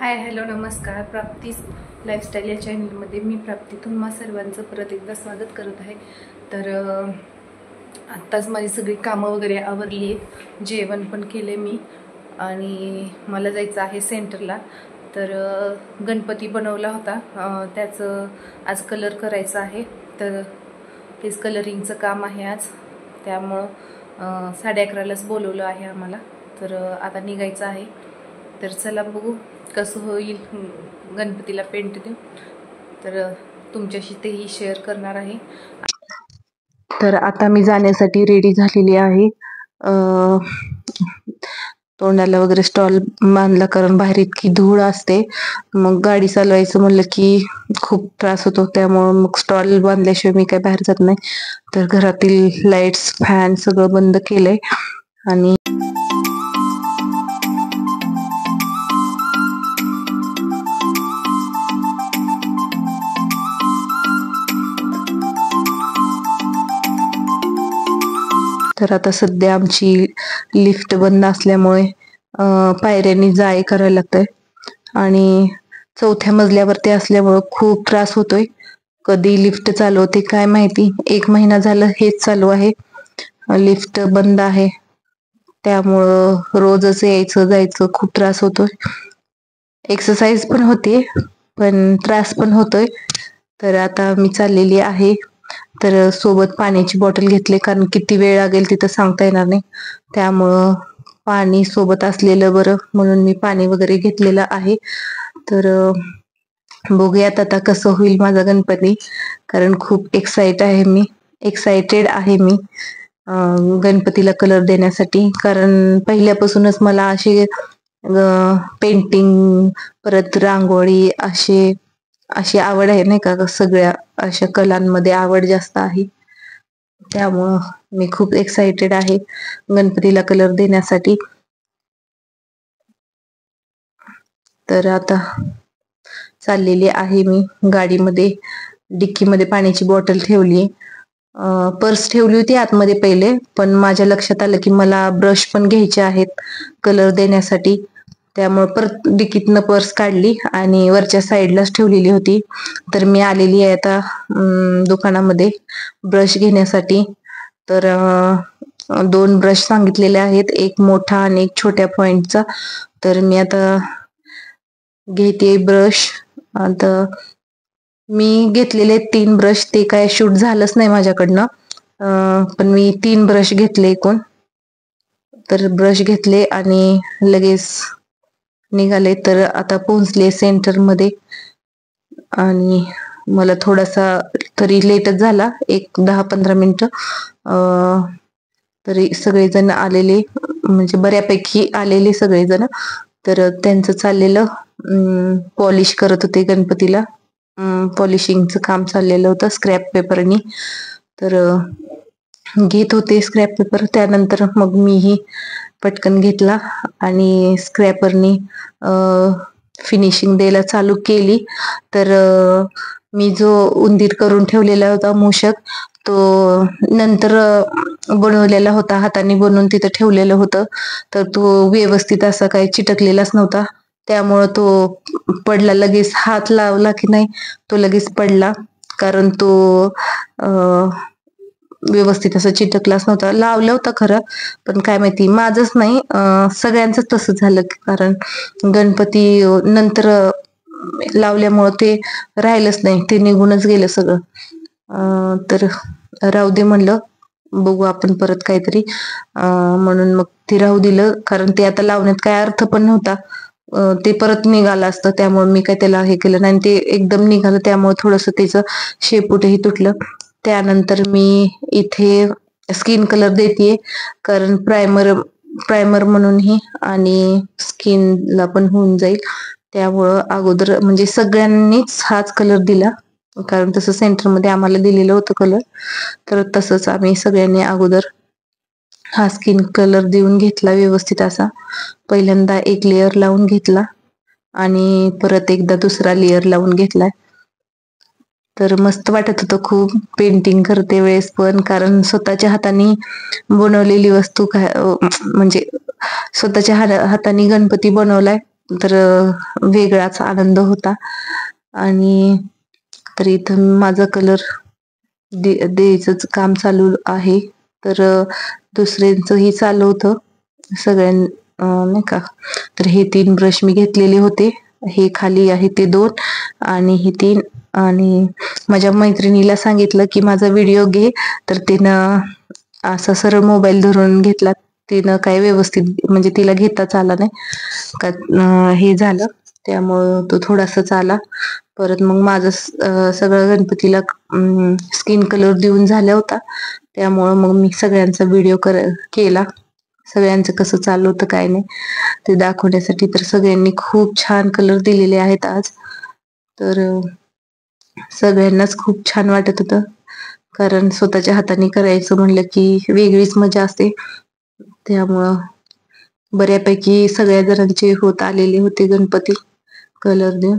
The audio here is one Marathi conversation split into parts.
हाय हॅलो नमस्कार. प्राप्तीस लाईफस्टाईल या चॅनलमध्ये मी प्राप्ती तुम्हा सर्वांचं परत एकदा स्वागत करत आहे. तर आत्ताच माझी सगळी कामं वगैरे आवरली आहेत, जेवण पण केले मी आणि मला जायचं आहे सेंटरला. तर गणपती बनवला होता, त्याचं आज कलर करायचं आहे. तर तेच कलरिंगचं काम आहे आज, त्यामुळं 11:30लाच बोलवलं आहे आम्हाला. तर आता निघायचं आहे. तर चला बघू कसं होईल गणपतीला पेंट देऊ. तर तुमच्याशी तेही शेअर करणार आहे. तर आता मी जाण्यासाठी रेडी झालेली आहे. तोंडाला वगैरे स्टॉल बांधला, कारण बाहेर इतकी धूळ असते. मग गाडी चालवायचं म्हणलं की खूप त्रास होतो, त्यामुळं मग स्टॉल बांधल्याशिवाय मी काय बाहेर जात नाही. तर घरातील लाईट्स फॅन सगळं बंद केलंय आणि तर आता सध्या आमची लिफ्ट बंद असल्यामुळे पायऱ्यांनी जाय करायला लागतंय आणि 4थ्या मजल्यावरती असल्यामुळं खूप त्रास होतोय. कधी लिफ्ट चालू होते काय माहिती. 1 महिना झालं हेच चालू आहे, लिफ्ट बंद आहे. त्यामुळं रोजच यायचं जायचं खूप त्रास होतोय. एक्सरसाइज पण होते पण त्रास पण होतोय. तर आता मी चाललेली आहे. तर सोबत पाण्याची बॉटल घेतली, कारण किती वेळ लागेल तिथं सांगता येणार नाही. त्यामुळं पाणी सोबत असलेलं बरं, म्हणून मी पाणी वगैरे घेतलेलं आहे. तर बघूयात आता कसं होईल माझा गणपती, कारण खूप एक्साइटेड आहे मी गणपतीला कलर देण्यासाठी. कारण पहिल्यापासूनच मला अशी पेंटिंग परत रांगोळी अशी आवड आहे नाही का. सगळ्या अशा कलांमध्ये आवड जास्त आहे, त्यामुळं मी खूप एक्साइटेड आहे गणपतीला कलर देण्यासाठी. तर आता चाललेली आहे मी गाडीमध्ये. डिक्कीमध्ये पाण्याची बॉटल ठेवली, पर्स ठेवली होती आतमध्ये पहिले, पण माझ्या लक्षात आलं की मला ब्रश पण घ्यायचे आहेत कलर देण्यासाठी. त्यामुळे परत डिकीतनं पर्स काढली आणि वरच्या साईडलाच ठेवलेली होती. तर मी आलेली आहे आता दुकानामध्ये ब्रश घेण्यासाठी. तर 2 ब्रश सांगितलेले आहेत, एक मोठा आणि एक छोट्या पॉइंटचा. तर मी आता घेते ब्रश. आता मी घेतलेले 3 ब्रश, ते काय शूट झालंच नाही माझ्याकडनं, पण मी 3 ब्रश घेतले एकूण. तर ब्रश घेतले आणि लगेच निघाले. तर आता पोहोचले सेंटरमध्ये आणि मला थोडासा तरी लेटच झाला, एक 10-15 मिनिटं. तरी सगळेजण आलेले, म्हणजे बऱ्यापैकी आलेले सगळेजण. तर त्यांचं चाललेलं पॉलिश करत होते गणपतीला, पॉलिशिंगचं काम चाललेलं होतं स्क्रॅप पेपरनी. तर घेत होते स्क्रॅप पेपर. त्यानंतर मग मीही पटकन घेतला आणि स्क्रॅपरनी फिनिशिंग द्यायला चालू केली. तर मी जो उंदीर करून ठेवलेला होता मूषक, तो नंतर बनवलेला होता, हाताने बनवून तिथं ठेवलेलं होतं. तर तो व्यवस्थित असा काही चिटकलेलाच नव्हता, त्यामुळं तो पडला. लगेच हात लावला की नाही तो लगेच पडला, कारण तो व्यवस्थित असं चिटकलाच नव्हता. लावलं होतं खरं, पण काय माहिती माझंच नाही सगळ्यांचंच तसं झालं. कारण गणपती नंतर लावल्यामुळं ते राहिलंच नाही, ते निघूनच गेलं सगळं. तर राहू दे म्हणलं, बघू आपण परत काहीतरी, म्हणून मग ते राहू दिलं. कारण ते आता लावण्यात काय अर्थ पण नव्हता, ते परत निघालं असतं. त्यामुळे मी काय त्याला हे केलं नाही, ते एकदम निघालं, त्यामुळे थोडस त्याचं शेपूटही तुटलं. त्यानंतर मी इथे स्किन कलर देतेय, कारण प्रायमर म्हणूनही आणि स्किनला पण होऊन जाईल. त्यामुळं अगोदर म्हणजे सगळ्यांनीच हाच कलर दिला, कारण तसं सेंटरमध्ये आम्हाला दिलेलं होतं कलर. तर तसंच आम्ही सगळ्यांनी अगोदर हा स्किन कलर देऊन घेतला व्यवस्थित असा. पहिल्यांदा एक लेअर लावून घेतला आणि परत एकदा दुसरा लेअर लावून घेतलाय. तर मस्त वाटत होतं खूप पेंटिंग करते वेळेस पण, कारण स्वतःच्या हाताने बनवलेली वस्तू म्हणजे स्वतःच्या हाताने गणपती बनवलाय, तर वेगळाच आनंद होता. आणि तर इथं माझं कलर द्यायचंच काम चालू आहे. तर दुसऱ्यांचंही चालू होतं नाही का. तर हे 3 ब्रश मी घेतलेले होते. हे खाली आहे ते 2 आणि हे 3. आणि माझ्या मैत्रिणीला सांगितलं की माझा व्हिडिओ घे, तर तिनं असा सरळ मोबाईल धरून घेतला. तिनं काय व्यवस्थित म्हणजे तिला घेताच आला नाही का, हे झालं. त्यामुळं तो थोडासाच आला. परत मग माझं सगळं गणपतीला स्किन कलर देऊन झाला होता. त्यामुळं मग मी सगळ्यांचा व्हिडिओ केला. सगळ्यांचं कसं चाललं होतं काय नाही ते दाखवण्यासाठी. तर सगळ्यांनी खूप छान कलर दिलेले आहेत आज. तर सगळ्यांनाच खूप छान वाटत होतं, कारण स्वतःच्या हाताने करायचं म्हणलं की वेगळीच मजा असते. त्यामुळं बऱ्यापैकी सगळ्या जणांचे होत आलेले होते गणपती कलर देऊन.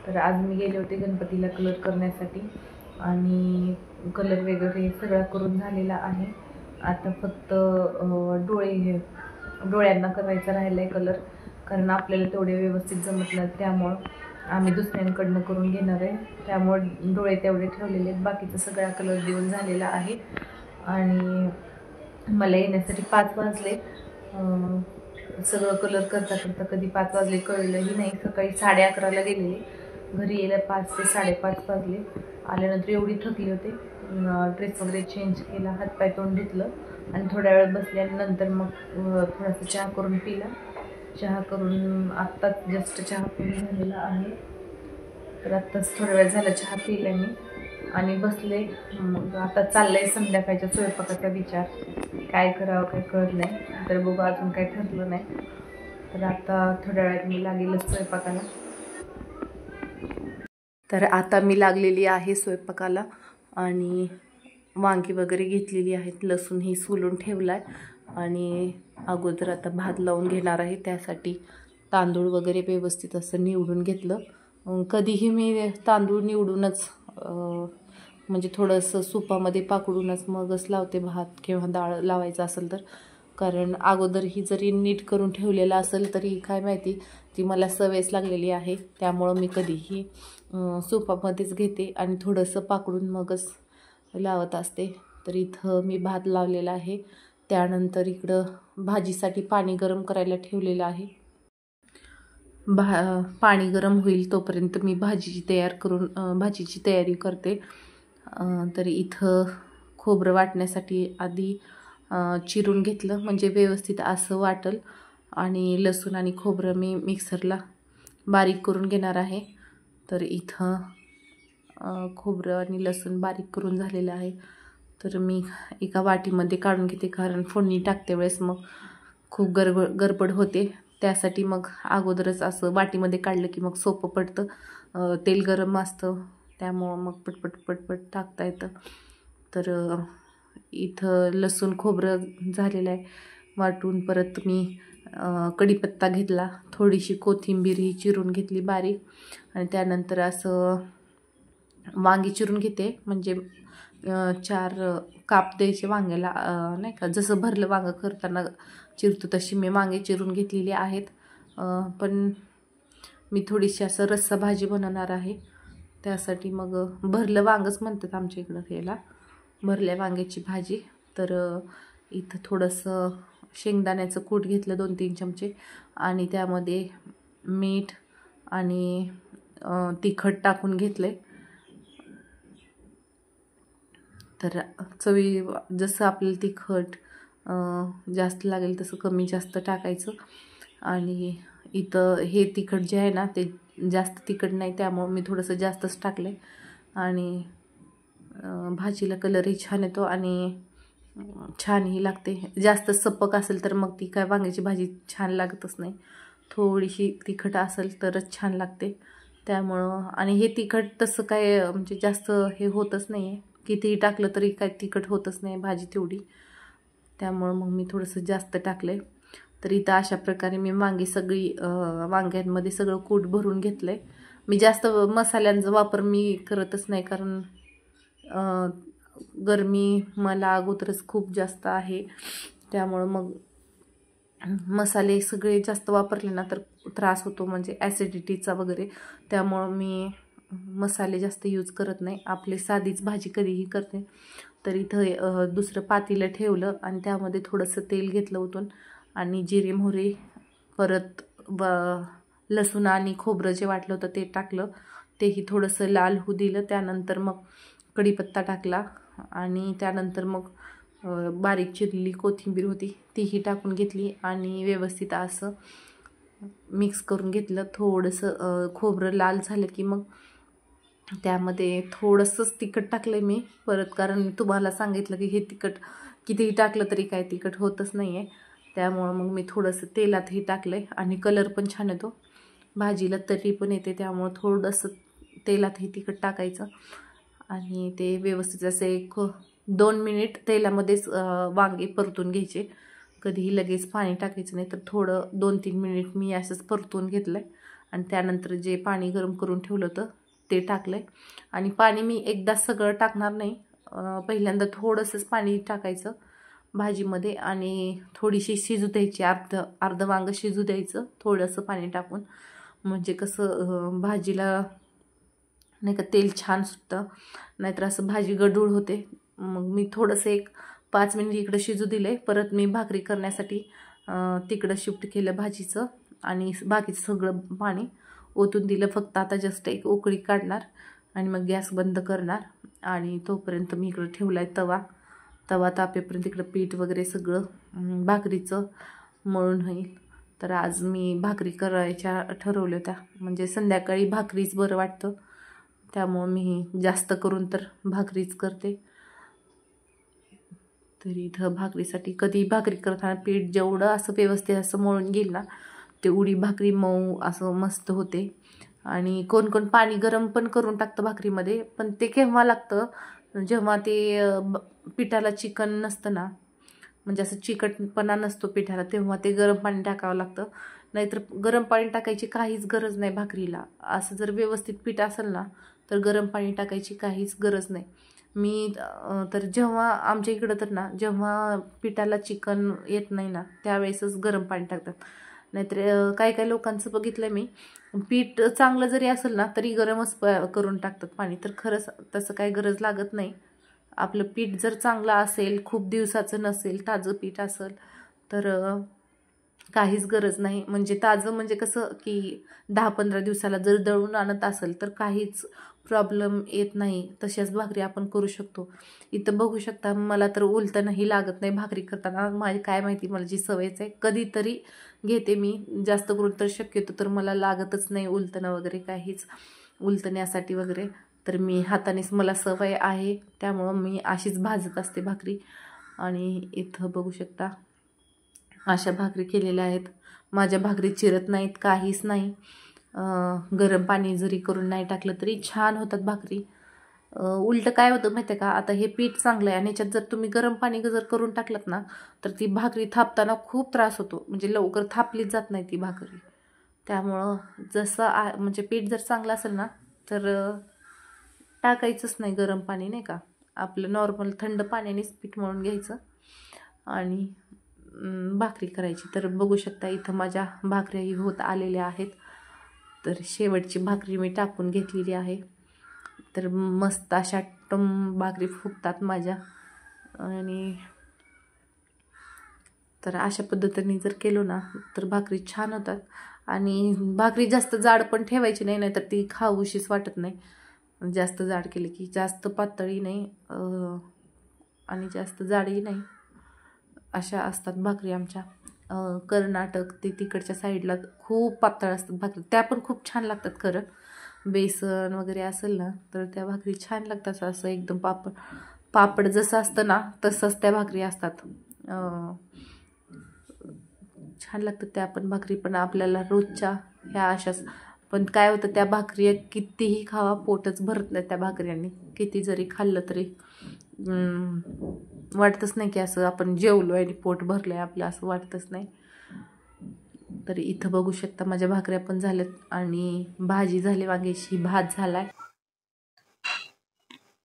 तर आज मी गेले होते गणपतीला कलर करण्यासाठी आणि कलर वगैरे सगळा करून झालेला आहे. आता फक्त डोळ्यांना करायचा राहिला आहे कलर, कारण आपल्याला तेवढे व्यवस्थित जमत नाही. त्यामुळं आम्ही दुसऱ्यांकडनं करून घेणार आहे. त्यामुळे डोळे तेवढे ठेवलेले आहेत, बाकीचा सगळा कलर देऊन झालेला आहे. आणि मला येण्यासाठी 5 वाजले. सगळं कलर करता करता कधी 5 वाजले कळलंही नाही. सकाळी 11:30ला गेलेले, घरी यायला 5 ते 5:30 वाजले. आल्यानंतर एवढी थकली होते, ड्रेस वगैरे चेंज केला, हातपाय तोंड धुतलं आणि थोड्या वेळ बसले. आणि नंतर मग थोडासा चहा करून पिला. चहा करून आत्ताच जस्ट चहा पिऊन झालेला आहे. तर आत्ताच थोडा वेळ झाला चहा पिला मी आणि बसले. मग आता चाललंय संध्याकाळच्या स्वयंपाकाचा विचार, काय करावं काय कळत नाही. तर बघू, अजून काही ठरलं नाही. तर आता थोड्या वेळात मी लागेलच स्वयंपाकाला. तर आता मी लागलेली आहे स्वयंपाकाला आणि वांगी वगैरे घेतलेली आहेत, लसूण ही सोलून ठेवला आहे आणि अगोदर आता भात लावून घेणार आहे. त्यासाठी तांदूळ वगैरे व्यवस्थित असं निवडून घेतलं कधीही मी तांदूळ निवडूनच म्हणजे थोडंसं सुपामध्ये पाकडूनच मगच लावते भात किंवा डाळ लावायचं असेल तर. कारण अगोदरही जरी नीट करून ठेवलेलं असेल तरी काय माहिती ती मला सवयच लागलेली आहे. त्यामुळं मी कधीही सुपामध्येच घेते आणि थोडंसं पाकडून मगच लावत असते. तर इथं मी भात लावलेला आहे. त्यानंतर इकडं भाजीसाठी पाणी गरम करायला ठेवलेलं आहे. पाणी गरम होईल तोपर्यंत मी भाजीची तयारी करते. तर इथं खोबरं वाटण्यासाठी आधी चिरून घेतलं म्हणजे व्यवस्थित असं वाटेल. आणि लसूण आणि खोबरं मी मिक्सरला बारीक करून घेणार आहे. तर इथं खोबरं आणि लसूण बारीक करून झालेलं आहे. तर मी एका वाटीमध्ये काढून घेते, कारण फोडणी टाकते वेळेस मग खूप गडबड होते. त्यासाठी मग अगोदरच असं वाटीमध्ये काढलं की मग सोपं पडतं. तेल गरम असतं त्यामुळं मग पटपट टाकता येतं. तर इथं लसूण खोबरं झालेलं आहे वाटून. परत मी कढीपत्ता घेतला, थोडीशी कोथिंबीर ही चिरून घेतली बारीक. आणि त्यानंतर असं वांगी चिरून घेते, म्हणजे 4 काप द्यायचे वांग्याला, नाही का, जसं भरलं वांगं करताना चिरतो तशी मी वांगे चिरून घेतलेली आहेत. पण मी थोडीशी असं रस्सा भाजी बनवणार आहे. त्यासाठी मग भरलं वांगच म्हणतात आमच्या इकडं याला, भरल्या वांग्याची भाजी. तर इथं थोडंसं शेंगदाण्याचं कूट घेतलं 2-3 चमचे आणि त्यामध्ये मीठ आणि तिखट टाकून घेतले. तर चवी जसं आपल्याला तिखट जास्त लागेल तसं कमी जास्त टाकायचं. आणि इथं हे तिखट जे आहे ना ते जास्त तिखट नाही, त्यामुळं मी थोडंसं जास्तच टाकलं आहे. आणि भाजीला कलरही छान येतो आणि छानही लागते. जास्त सपक असेल तर मग ती काय वांग्याची भाजी छान लागतच नाही. थोडीशी तिखट असेल तरच छान लागते. त्यामुळं आणि हे तिखट तसं काय म्हणजे जास्त हे होतच नाही आहे, कितीही टाकलं तरी काय तिखट होतच नाही भाजी तेवढी. त्यामुळं मग मी थोडंसं जास्त टाकलं आहे. तर इथं अशा प्रकारे मी वांगी सगळी वांग्यांमध्ये सगळं कूट भरून घेतलं आहे. मी जास्त मसाल्यांचा वापर मी करतच नाही, कारण गरमी मला अगोदरच खूप जास्त आहे. त्यामुळं मग मसाले सगळे जास्त वापरले ना तर त्रास होतो, म्हणजे ॲसिडिटीचा वगैरे. त्यामुळं मी मसाले जास्त यूज करत नाही, आपली साधीच भाजी कधीही करते. तर इथं दुसरं पातेलं ठेवलं आणि त्यामध्ये थोडंसं तेल घेतलं ओतून आणि जिरे मोहरी, परत लसूण आणि खोबरं जे वाटलं होतं ते टाकलं. तेही थोडंसं लाल होऊ दिलं. त्यानंतर मग कढीपत्ता टाकला आणि त्यानंतर मग बारीक चिरलेली कोथिंबीर होती तीही टाकून घेतली आणि व्यवस्थित असं मिक्स करून घेतलं. थोडंसं खोबरं लाल झालं की मग त्यामध्ये थोडंसंच तिखट टाकलं मी परत, कारण मी तुम्हाला सांगितलं की हे तिखट कितीही टाकलं तरी काय तिखट होतच नाही आहे. त्यामुळं मग मी थोडंसं तेलातही टाकलं आहे आणि कलर पण छान येतो भाजीला, तरी पण येते. त्यामुळं थोडंसं तेलातही तिखट टाकायचं आणि ते व्यवस्थित असं 1-2 मिनिट तेलामध्येच वांगे परतून घ्यायचे. कधीही लगेच पाणी टाकायचं नाही, तर थोडं 2-3 मिनिट मी असंच परतून घेतलं आहे. आणि त्यानंतर जे पाणी गरम करून ठेवलं होतं ते टाकलं आहे. आणि पाणी मी एकदाच सगळं टाकणार नाही, पहिल्यांदा थोडंसंच पाणी टाकायचं भाजीमध्ये आणि थोडीशी शिजू द्यायची, अर्ध वांगं शिजू द्यायचं थोडंसं पाणी टाकून. म्हणजे कसं भाजीला नाही का तेल छान सुटतं, नाहीतर असं भाजी गढूळ होते. मग मी थोडंसं 5 मिनिट इकडं शिजू दिले. परत मी भाकरी करण्यासाठी तिकडं शिफ्ट केलं भाजीचं आणि बाकीचं सगळं पाणी ओतून दिलं. फक्त आता जस्ट एक उकळी काढणार आणि मग गॅस बंद करणार. आणि तोपर्यंत मी इकडं ठेवला आहे तवा तापेपर्यंत इकडं पीठ वगैरे सगळं भाकरीचं मळून होईल. तर आज मी भाकरी करायच्या ठरवल्या होत्या, म्हणजे संध्याकाळी भाकरीच बरं वाटतं, त्यामुळं मी जास्त करून तर भाकरीच करते. तर इथं भाकरीसाठी कधी भाकरी करताना पीठ जेवढं असं व्यवस्थित असं मळून घेईल ना तेवढी भाकरी मऊ असं मस्त होते. आणि कोण पाणी गरम पण करून टाकतं भाकरीमध्ये, पण ते केव्हा लागतं जेव्हा ते पिठाला चिकन नसतं ना, म्हणजे असं चिकटपणा नसतो पिठाला, तेव्हा ते गरम पाणी टाकावं लागतं. नाहीतर गरम पाणी टाकायची काहीच गरज नाही भाकरीला. असं जर व्यवस्थित पीठ असेल ना तर गरम पाणी टाकायची काहीच गरज नाही. मी तर जेव्हा आमच्या इकडं तर ना जेव्हा पिठाला चिकन येत नाही ना त्यावेळेसच गरम पाणी टाकतात. नाहीतर काही काही लोकांचं बघितलं मी, पीठ चांगलं जरी असेल ना तरी गरमच करून टाकतात पाणी. तर खरंच तसं काही गरज लागत नाही. आपलं पीठ जर चांगलं असेल, खूप दिवसाचं नसेल, ताजं पीठ असेल तर काहीच गरज नाही. म्हणजे ताजं म्हणजे कसं की 10-15 दिवसाला जर दळून आणत असेल तर काहीच प्रॉब्लेम येत नाही. तशाच भाकरी आपण करू शकतो. इथं बघू शकता मला तर उलटणही लागत नाही भाकरी करताना. माझी काय माहिती, मला जी सवयच आहे. कधीतरी घेते मी, जास्त करून तर शक्यतो तर मला लागतच नाही उलटणं वगैरे काहीच, उलटण्यासाठी वगैरे. तर मी हातानेच मला सवय आहे, त्यामुळं मी अशीच भाजत असते भाकरी. आणि इथं बघू शकता अशा भाकरी केलेल्या आहेत. माझ्या भाकरी चिरत नाहीत, काहीच नाही. गरम पाणी जरी करून नाही टाकलं तरी छान होतात भाकरी. उलट काय होतं माहिती आहे का, आता हे पीठ चांगलं आहे आणि ह्याच्यात जर तुम्ही गरम पाणी जर करून टाकलं ना तर ती भाकरी थापताना खूप त्रास होतो. म्हणजे लवकर थापलीच जात नाही ती भाकरी. त्यामुळं जसं म्हणजे पीठ जर चांगलं असेल ना तर टाकायचंच नाही गरम पाणी, नाही का. आपलं नॉर्मल थंड पाण्यानेच पीठ मळून घ्यायचं आणि भाकरी करायची. तर बघू शकता इथं माझ्या भाकऱ्याही होत आलेल्या आहेत. तर शेवटची भाकरी मी टाकून घेतलेली आहे. तर मस्त अशा भाकरी फुगतात माझ्या. आणि तर अशा पद्धतीने जर केलो ना तर भाकरी छान होतात. आणि भाकरी जास्त जाड पण ठेवायची नाही, नाहीतर ती खाऊशीच वाटत नाही. जास्त जाड केली की, जास्त पातळी नाही आणि जास्त जाडही नाही, अशा असतात भाकरी आमच्या. कर्नाटक ते तिकडच्या साईडला खूप पातळ असतात भाकरी, त्या पण खूप छान लागतात खरं. बेसन वगैरे असेल ना तर त्या भाकरी छान लागतात. असं एकदम पापड जसं असतं ना तसंच त्या भाकरी असतात. छान लागतात त्या पण भाकरी. पण आपल्याला रोजच्या ह्या अशाच, पण काय होतं त्या भाकरी कितीही खावा पोटच भरत नाही त्या भाकऱ्यांनी. किती जरी खाल्लं तरी वाटतच नाही की असं आपण जेवलो आणि पोट भरलंय आपलं, असं वाटतच नाही. तर इथं बघू शकता माझ्या भाकऱ्या पण झाल्यात आणि भाजी झाली वांग्याची, भात झालाय.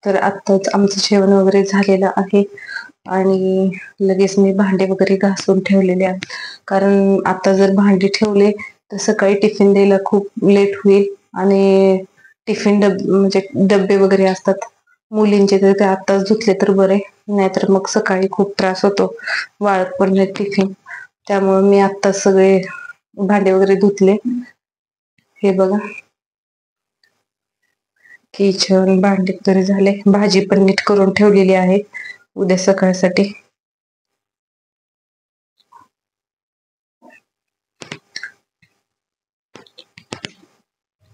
तर आत्ताच आमचं जेवण वगैरे झालेलं आहे आणि लगेच मी भांडे वगैरे घासून ठेवलेले आहेत. कारण आता जर भांडे ठेवले तर सकाळी टिफिन द्यायला खूप लेट होईल आणि टिफिन म्हणजे डबे वगैरे असतात मुलींचे, तर ते आत्ताच धुतले तर बरे, नाहीतर मग सकाळी खूप त्रास होतो, वाळत पण नाही टिफिन. त्यामुळे मी आत्ताच सगळे भांडे वगैरे धुतले. हे बघा, किचन भांडे वगैरे झाले. भाजी पण नीट करून ठेवलेली आहे उद्या सकाळसाठी.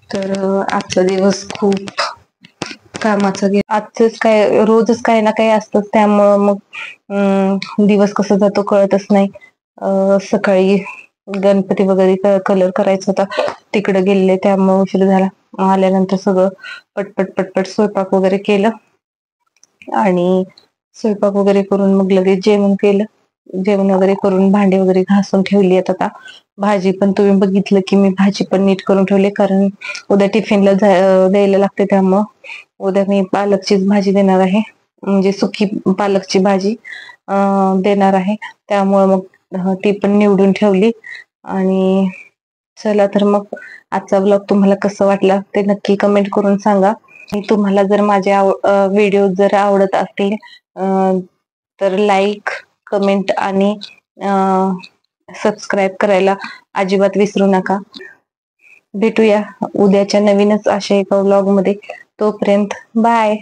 तर आजचा दिवस खूप कामाचा आजच काय, रोजच काही ना काही असतं, त्यामुळं मग दिवस कसं जातो कळतच नाही. सकाळी गणपती वगैरे कलर करायचा होता, तिकडे गेले त्यामुळे उशीर झाला. आल्यानंतर सगळं पटपट पटपट स्वयंपाक वगैरे केलं आणि स्वयंपाक वगैरे करून मग लगेच जेवण केलं. जेवण वगैरे करून भांडी वगैरे घासून ठेवली आहेत. आता भाजी पण तुम्ही बघितलं की मी भाजी पण नीट करून ठेवली, कारण उद्या टिफिनला द्यायला लागते. त्यामुळं उद्या मी पालकचीच भाजी देणार आहे, म्हणजे सुकी पालकची भाजी देणार आहे. त्यामुळं मग ती पण निवडून ठेवली. आणि चला तर मग आजचा ब्लॉग तुम्हाला कसं वाटला ते नक्की कमेंट करून सांगा. तुम्हाला जर माझे व्हिडिओ जर आवडत असतील तर लाईक, कमेंट आणि सबस्क्राईब करायला अजिबात विसरू नका. भेटूया उद्याच्या नवीनच अशा एका व्लॉग मध्ये. तोपर्यंत बाय.